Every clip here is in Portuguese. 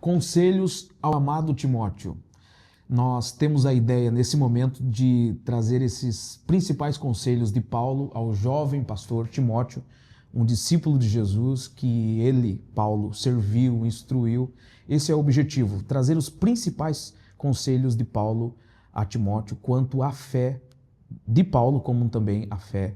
Conselhos ao amado Timóteo. Nós temos a ideia nesse momento de trazer esses principais conselhos de Paulo ao jovem pastor Timóteo, um discípulo de Jesus que ele, Paulo, serviu, instruiu. Esse é o objetivo, trazer os principais conselhos de Paulo a Timóteo quanto à fé de Paulo, como também a fé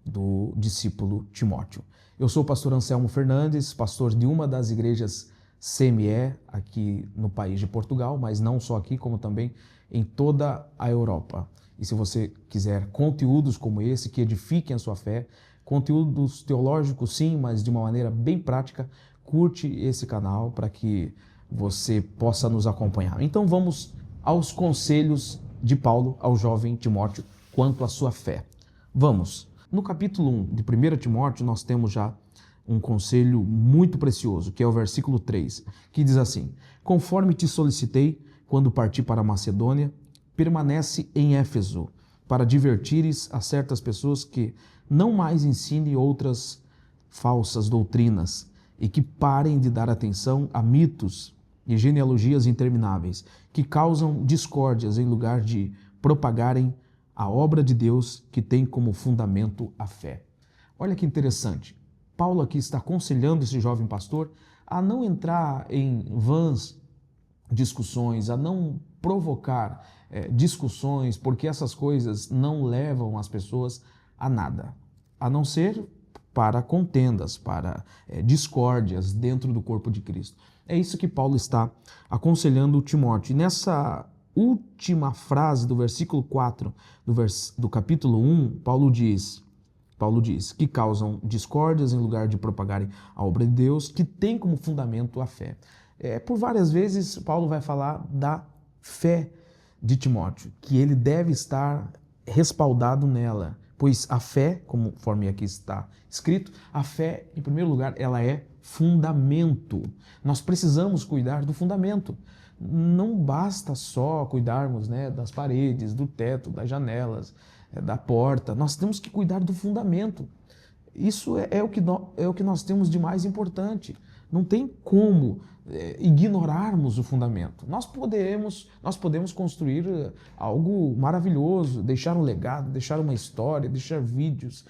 do discípulo Timóteo. Eu sou o pastor Anselmo Fernandes, pastor de uma das igrejas CME aqui no país de Portugal, mas não só aqui, como também em toda a Europa. E se você quiser conteúdos como esse, que edifiquem a sua fé, conteúdos teológicos sim, mas de uma maneira bem prática, curte esse canal para que você possa nos acompanhar. Então vamos aos conselhos de Paulo ao jovem Timóteo quanto à sua fé. Vamos! No capítulo 1 de 1 Timóteo, nós temos já um conselho muito precioso, que é o versículo 3, que diz assim: conforme te solicitei, quando parti para a Macedônia, permanece em Éfeso, para divertires a certas pessoas que não mais ensinem outras falsas doutrinas e que parem de dar atenção a mitos e genealogias intermináveis, que causam discórdias em lugar de propagarem a obra de Deus que tem como fundamento a fé. Olha que interessante. Paulo aqui está aconselhando esse jovem pastor a não entrar em vãs discussões, a não provocar discussões, porque essas coisas não levam as pessoas a nada, a não ser para contendas, para discórdias dentro do corpo de Cristo. É isso que Paulo está aconselhando Timóteo. E nessa última frase do versículo 4 do capítulo 1, Paulo diz que causam discórdias em lugar de propagarem a obra de Deus, que tem como fundamento a fé. Por várias vezes, Paulo vai falar da fé de Timóteo, que ele deve estar respaldado nela, pois a fé, conforme aqui está escrito, a fé, em primeiro lugar, ela é fundamento. Nós precisamos cuidar do fundamento. Não basta só cuidarmos, das paredes, do teto, das janelas, da porta. Nós temos que cuidar do fundamento. Isso é o que nós temos de mais importante. Não tem como ignorarmos o fundamento. Nós podemos construir algo maravilhoso, deixar um legado, deixar uma história, deixar vídeos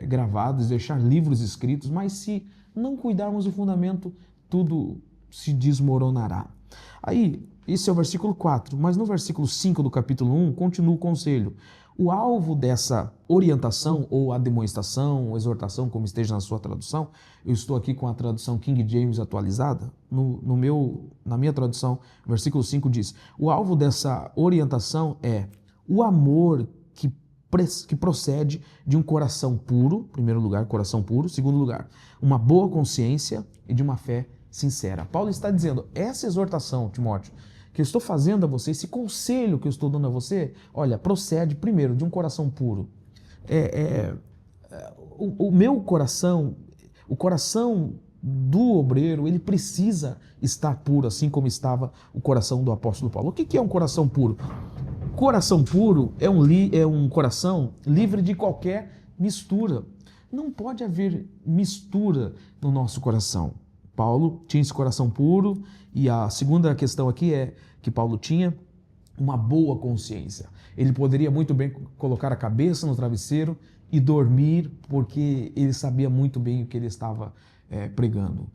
gravados, deixar livros escritos, mas se não cuidarmos do fundamento, tudo se desmoronará. Aí, esse é o versículo 4, mas no versículo 5 do capítulo 1, continua o conselho. O alvo dessa orientação, ou admoestação, ou exortação, como esteja na sua tradução, eu estou aqui com a tradução King James atualizada, na minha tradução, versículo 5 diz: o alvo dessa orientação é o amor que procede de um coração puro, em primeiro lugar, coração puro, em segundo lugar, uma boa consciência e de uma fé sincera. Paulo está dizendo, essa exortação, Timóteo, que eu estou fazendo a você, esse conselho que eu estou dando a você, olha, procede primeiro de um coração puro. O meu coração, o coração do obreiro, ele precisa estar puro, assim como estava o coração do apóstolo Paulo. O que é um coração puro? Coração puro é um coração livre de qualquer mistura. Não pode haver mistura no nosso coração. Paulo tinha esse coração puro e a segunda questão aqui é que Paulo tinha uma boa consciência. Ele poderia muito bem colocar a cabeça no travesseiro e dormir porque ele sabia muito bem o que ele estava pregando.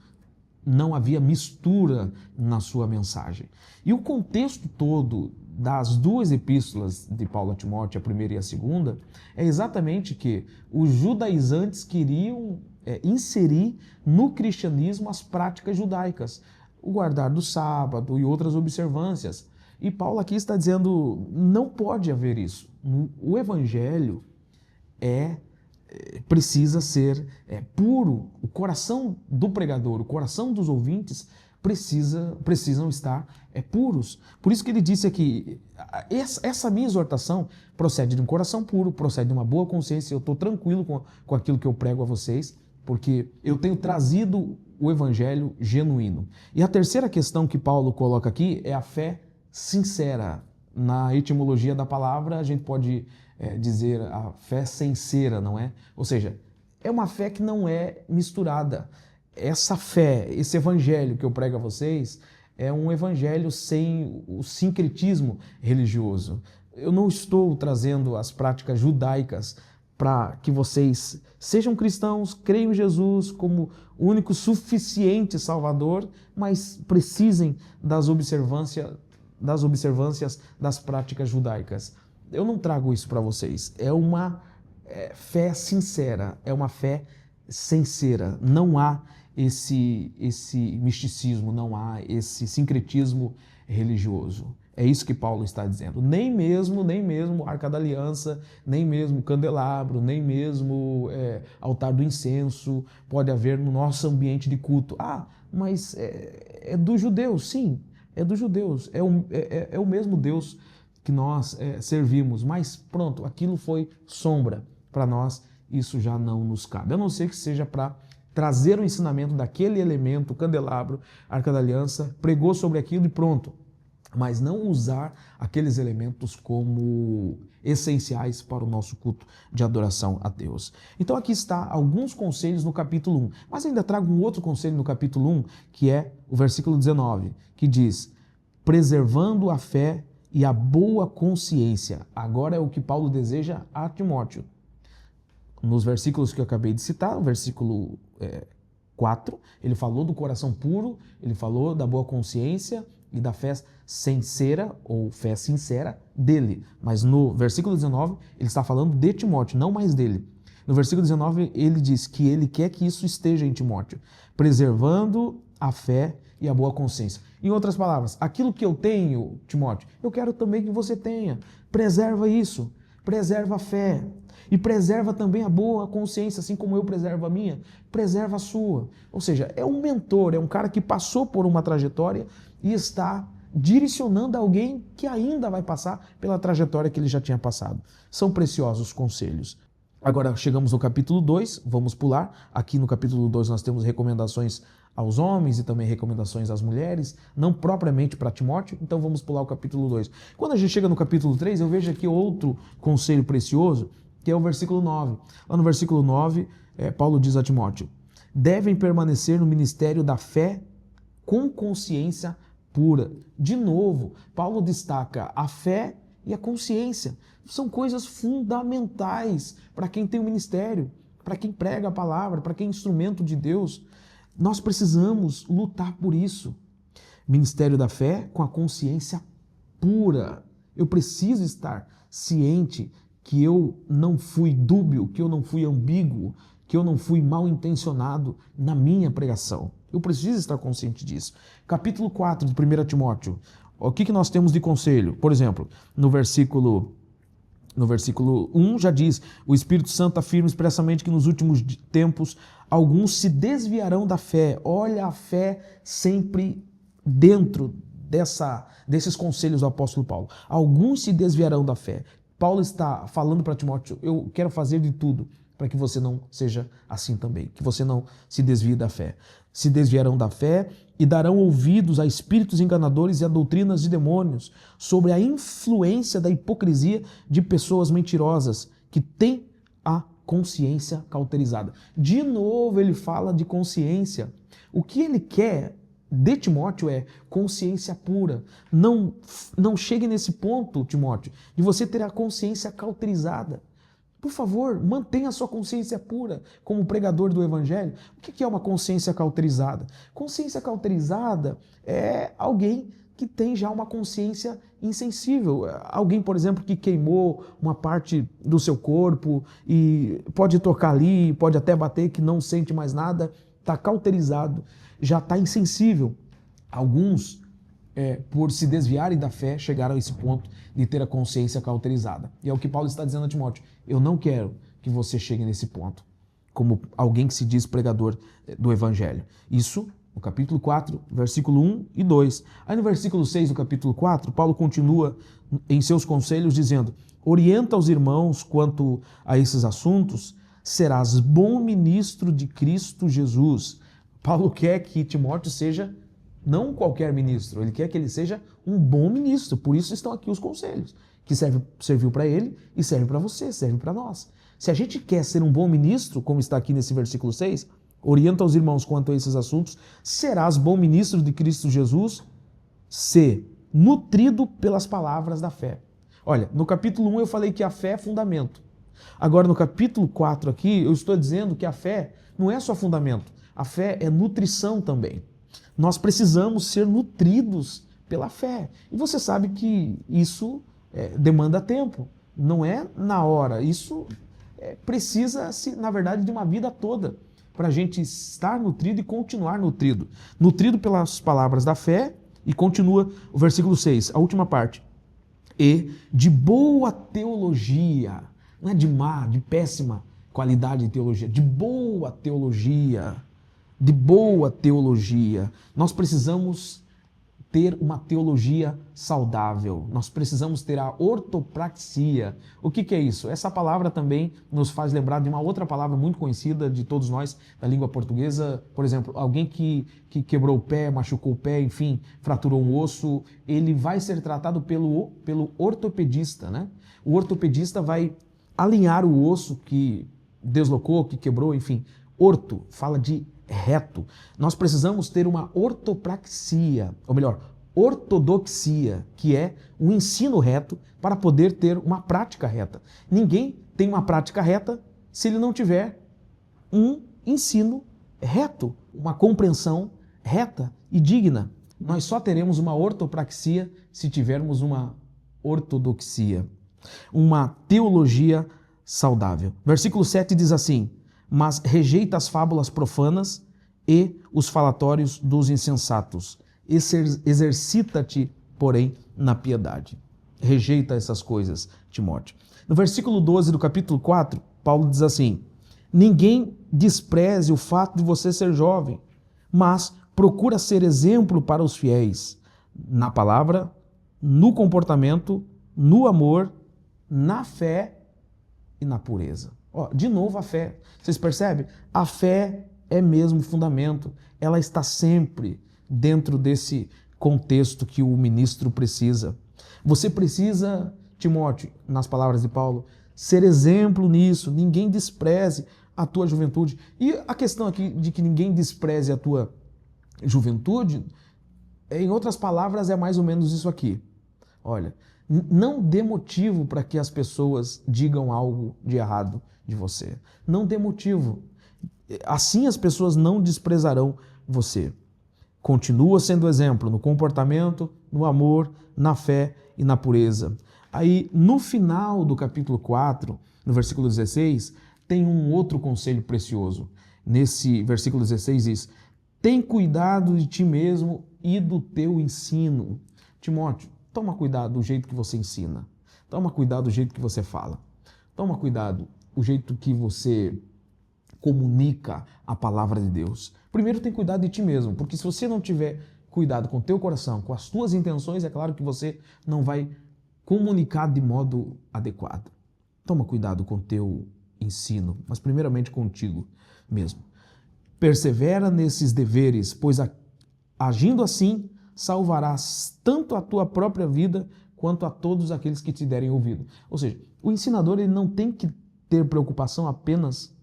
Não havia mistura na sua mensagem. E o contexto todo das duas epístolas de Paulo a Timóteo, a primeira e a segunda, é exatamente que os judaizantes queriam inserir no cristianismo as práticas judaicas, o guardar do sábado e outras observâncias. E Paulo aqui está dizendo, não pode haver isso. O evangelho precisa ser puro. O coração do pregador, o coração dos ouvintes precisam estar puros. Por isso que ele disse aqui, essa minha exortação procede de um coração puro, procede de uma boa consciência, eu estou tranquilo com aquilo que eu prego a vocês, porque eu tenho trazido o evangelho genuíno. E a terceira questão que Paulo coloca aqui é a fé sincera. Na etimologia da palavra, a gente pode dizer a fé sincera, não é? Ou seja, é uma fé que não é misturada. Essa fé, esse evangelho que eu prego a vocês, é um evangelho sem o sincretismo religioso. Eu não estou trazendo as práticas judaicas para que vocês sejam cristãos, creiam em Jesus como o único suficiente Salvador, mas precisem das observâncias das práticas judaicas. Eu não trago isso para vocês. É uma fé sincera, é uma fé sincera. Não há esse misticismo, não há esse sincretismo religioso. É isso que Paulo está dizendo. Nem mesmo Arca da Aliança, nem mesmo candelabro, nem mesmo altar do incenso pode haver no nosso ambiente de culto. Ah, mas é dos judeus, sim, é dos judeus. É o mesmo Deus que nós servimos, mas pronto, aquilo foi sombra. Para nós, isso já não nos cabe. A não ser que seja para trazer o ensinamento daquele elemento, o candelabro, Arca da Aliança, pregou sobre aquilo e pronto. Mas não usar aqueles elementos como essenciais para o nosso culto de adoração a Deus. Então aqui está alguns conselhos no capítulo 1, mas ainda trago um outro conselho no capítulo 1, que é o versículo 19, que diz: preservando a fé e a boa consciência. Agora é o que Paulo deseja a Timóteo. Nos versículos que eu acabei de citar, o versículo 4, ele falou do coração puro, ele falou da boa consciência e da fé sincera ou fé sincera dele. Mas no versículo 19, ele está falando de Timóteo, não mais dele. No versículo 19, ele diz que ele quer que isso esteja em Timóteo, preservando a fé e a boa consciência. Em outras palavras, aquilo que eu tenho, Timóteo, eu quero também que você tenha. Preserva isso, preserva a fé. E preserva também a boa consciência, assim como eu preservo a minha, preserva a sua. Ou seja, é um mentor, é um cara que passou por uma trajetória e está direcionando alguém que ainda vai passar pela trajetória que ele já tinha passado. São preciosos conselhos. Agora chegamos no capítulo 2, vamos pular. Aqui no capítulo 2 nós temos recomendações aos homens e também recomendações às mulheres, não propriamente para Timóteo, então vamos pular o capítulo 2. Quando a gente chega no capítulo 3, eu vejo aqui outro conselho precioso, que é o versículo 9. Lá no versículo 9, Paulo diz a Timóteo: devem permanecer no ministério da fé com consciência pura. De novo, Paulo destaca a fé e a consciência. São coisas fundamentais para quem tem o ministério, para quem prega a palavra, para quem é instrumento de Deus. Nós precisamos lutar por isso. Ministério da fé com a consciência pura. Eu preciso estar ciente que eu não fui dúbio, que eu não fui ambíguo, que eu não fui mal intencionado na minha pregação. Eu preciso estar consciente disso. Capítulo 4 de 1 Timóteo. O que nós temos de conselho? Por exemplo, no versículo 1 já diz: o Espírito Santo afirma expressamente que nos últimos tempos alguns se desviarão da fé. Olha a fé sempre dentro desses conselhos do apóstolo Paulo. Alguns se desviarão da fé. Paulo está falando para Timóteo: eu quero fazer de tudo para que você não seja assim também, que você não se desvie da fé. Se desviarão da fé e darão ouvidos a espíritos enganadores e a doutrinas de demônios, sobre a influência da hipocrisia de pessoas mentirosas que têm a consciência cauterizada. De novo ele fala de consciência. O que ele quer de Timóteo é consciência pura. Não chegue nesse ponto, Timóteo, de você ter a consciência cauterizada. Por favor, mantenha a sua consciência pura como pregador do Evangelho. O que é uma consciência cauterizada? Consciência cauterizada é alguém que tem já uma consciência insensível. Alguém, por exemplo, que queimou uma parte do seu corpo e pode tocar ali, pode até bater, que não sente mais nada, está cauterizado, já está insensível. Alguns, por se desviarem da fé, chegaram a esse ponto de ter a consciência cauterizada. E é o que Paulo está dizendo a Timóteo: eu não quero que você chegue nesse ponto, como alguém que se diz pregador do Evangelho. Isso no capítulo 4, versículo 1 e 2. Aí no versículo 6 do capítulo 4, Paulo continua em seus conselhos dizendo: orienta os irmãos quanto a esses assuntos, serás bom ministro de Cristo Jesus. Paulo quer que Timóteo seja não qualquer ministro, ele quer que ele seja um bom ministro. Por isso estão aqui os conselhos, que serviu para ele e serve para você, serve para nós. Se a gente quer ser um bom ministro, como está aqui nesse versículo 6, orienta os irmãos quanto a esses assuntos, serás bom ministro de Cristo Jesus, ser nutrido pelas palavras da fé. Olha, no capítulo 1 eu falei que a fé é fundamento. Agora no capítulo 4 aqui eu estou dizendo que a fé não é só fundamento, a fé é nutrição também. Nós precisamos ser nutridos pela fé. E você sabe que isso demanda tempo, não é na hora. Isso precisa, na verdade, de uma vida toda para a gente estar nutrido e continuar nutrido. Nutrido pelas palavras da fé, e continua o versículo 6, a última parte. E de boa teologia, não é de má, de péssima qualidade de teologia, de boa teologia, de boa teologia. Nós precisamos ter uma teologia saudável, nós precisamos ter a ortopraxia. O que é isso? Essa palavra também nos faz lembrar de uma outra palavra muito conhecida de todos nós, da língua portuguesa. Por exemplo, alguém que quebrou o pé, machucou o pé, enfim, fraturou um osso, ele vai ser tratado pelo ortopedista, né? O ortopedista vai alinhar o osso que deslocou, que quebrou, enfim. Orto fala de reto. Nós precisamos ter uma ortopraxia, ou melhor, ortodoxia, que é um ensino reto para poder ter uma prática reta. Ninguém tem uma prática reta se ele não tiver um ensino reto, uma compreensão reta e digna. Nós só teremos uma ortopraxia se tivermos uma ortodoxia, uma teologia saudável. Versículo 7 diz assim: mas rejeita as fábulas profanas e os falatórios dos insensatos. Exercita-te, porém, na piedade. Rejeita essas coisas, Timóteo. No versículo 12 do capítulo 4, Paulo diz assim: ninguém despreze o fato de você ser jovem, mas procura ser exemplo para os fiéis, na palavra, no comportamento, no amor, na fé e na pureza. De novo a fé. Vocês percebem? A fé é mesmo fundamento. Ela está sempre dentro desse contexto que o ministro precisa. Você precisa, Timóteo, nas palavras de Paulo, ser exemplo nisso. Ninguém despreze a tua juventude. E a questão aqui de que ninguém despreze a tua juventude, em outras palavras, é mais ou menos isso aqui. Olha, não dê motivo para que as pessoas digam algo de errado de você. Não dê motivo. Assim as pessoas não desprezarão você. Continua sendo exemplo no comportamento, no amor, na fé e na pureza. Aí, no final do capítulo 4, no versículo 16, tem um outro conselho precioso. Nesse versículo 16 diz: tem cuidado de ti mesmo e do teu ensino. Timóteo, toma cuidado do jeito que você ensina. Toma cuidado do jeito que você fala. Toma cuidado o jeito que você comunica a palavra de Deus. Primeiro tem cuidado de ti mesmo, porque se você não tiver cuidado com o teu coração, com as tuas intenções, é claro que você não vai comunicar de modo adequado. Toma cuidado com o teu ensino, mas primeiramente contigo mesmo. Persevera nesses deveres, pois agindo assim, salvarás tanto a tua própria vida quanto a todos aqueles que te derem ouvido. Ou seja, o ensinador ele não tem que ter preocupação apenas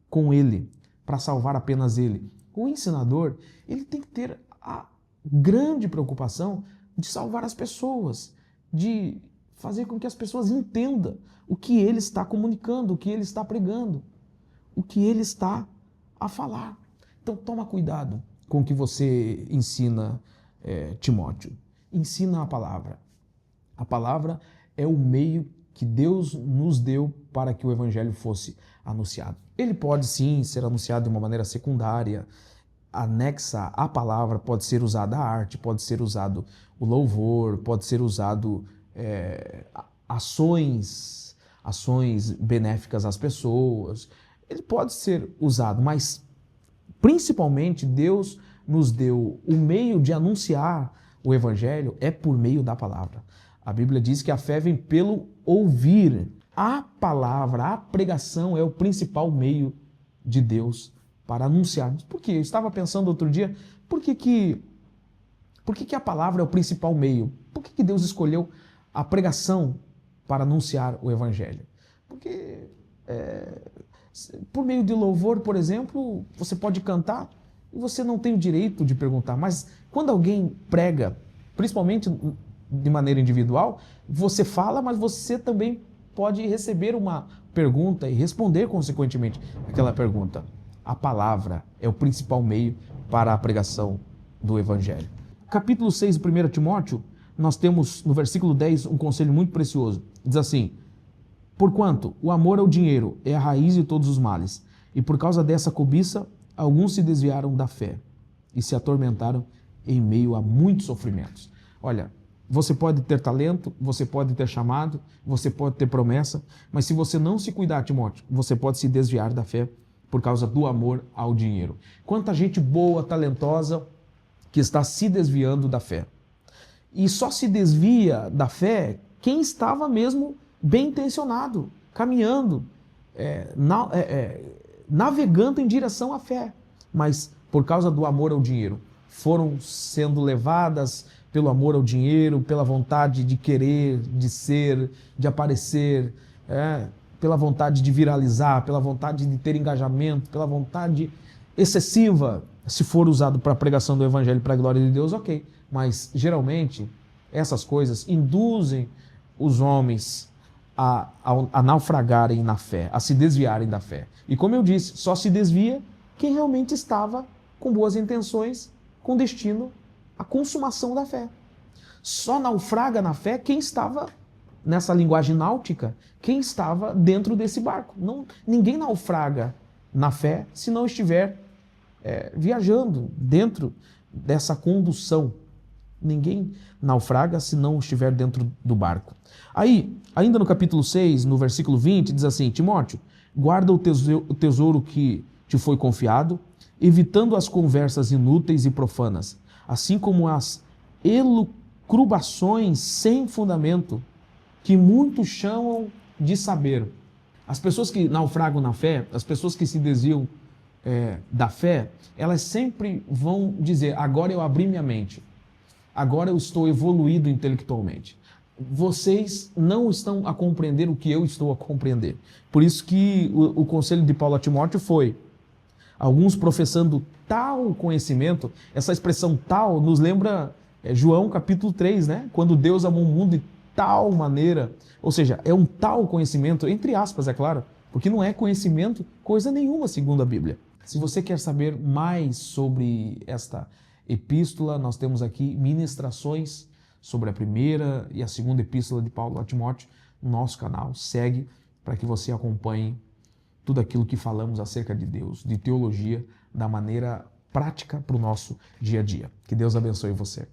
com ele, para salvar apenas ele. O ensinador, ele tem que ter a grande preocupação de salvar as pessoas, de fazer com que as pessoas entendam o que ele está comunicando, o que ele está pregando, o que ele está a falar. Então toma cuidado com o que você ensina, Timóteo. Ensina a palavra. A palavra é o meio que Deus nos deu para que o evangelho fosse anunciado. Ele pode sim ser anunciado de uma maneira secundária, anexa à palavra, pode ser usada a arte, pode ser usado o louvor, pode ser usado ações benéficas às pessoas. Ele pode ser usado, mas principalmente Deus nos deu o meio de anunciar o evangelho é por meio da palavra. A Bíblia diz que a fé vem pelo ouvir. A palavra, a pregação é o principal meio de Deus para anunciarmos. Por quê? Eu estava pensando outro dia, por que a palavra é o principal meio? Por que Deus escolheu a pregação para anunciar o evangelho? Porque por meio de louvor, por exemplo, você pode cantar e você não tem o direito de perguntar, mas quando alguém prega principalmente de maneira individual, você fala, mas você também pode receber uma pergunta e responder consequentemente aquela pergunta. A palavra é o principal meio para a pregação do Evangelho. Capítulo 6 de 1 Timóteo, nós temos no versículo 10 um conselho muito precioso. Diz assim: porquanto o amor ao dinheiro é a raiz de todos os males, e por causa dessa cobiça, alguns se desviaram da fé e se atormentaram em meio a muitos sofrimentos. Olha, você pode ter talento, você pode ter chamado, você pode ter promessa, mas se você não se cuidar, Timóteo, você pode se desviar da fé por causa do amor ao dinheiro. Quanta gente boa, talentosa, que está se desviando da fé. E só se desvia da fé quem estava mesmo bem intencionado, caminhando, navegando em direção à fé. Mas por causa do amor ao dinheiro, foram sendo levadas pelo amor ao dinheiro, pela vontade de querer, de ser, de aparecer, pela vontade de viralizar, pela vontade de ter engajamento, pela vontade excessiva. Se for usado para a pregação do Evangelho para a glória de Deus, ok. Mas geralmente essas coisas induzem os homens a naufragarem na fé, a se desviarem da fé. E como eu disse, só se desvia quem realmente estava com boas intenções, com destino à consumação da fé. Só naufraga na fé quem estava, nessa linguagem náutica, quem estava dentro desse barco. Ninguém naufraga na fé se não estiver viajando dentro dessa condução. Ninguém naufraga se não estiver dentro do barco. Aí, ainda no capítulo 6, no versículo 20, diz assim: Timóteo, guarda o tesouro que te foi confiado, evitando as conversas inúteis e profanas, assim como as elucubrações sem fundamento, que muitos chamam de saber. As pessoas que naufragam na fé, as pessoas que se desviam da fé, elas sempre vão dizer: agora eu abri minha mente, agora eu estou evoluído intelectualmente. Vocês não estão a compreender o que eu estou a compreender. Por isso que o conselho de Paulo a Timóteo foi: alguns professando tal conhecimento. Essa expressão tal nos lembra João capítulo 3, né? Quando Deus amou o mundo de tal maneira, ou seja, é um tal conhecimento, entre aspas, é claro, porque não é conhecimento coisa nenhuma segundo a Bíblia. Se você quer saber mais sobre esta epístola, nós temos aqui ministrações sobre a primeira e a segunda epístola de Paulo a Timóteo no nosso canal. Segue para que você acompanhe tudo aquilo que falamos acerca de Deus, de teologia, da maneira prática para o nosso dia a dia. Que Deus abençoe você.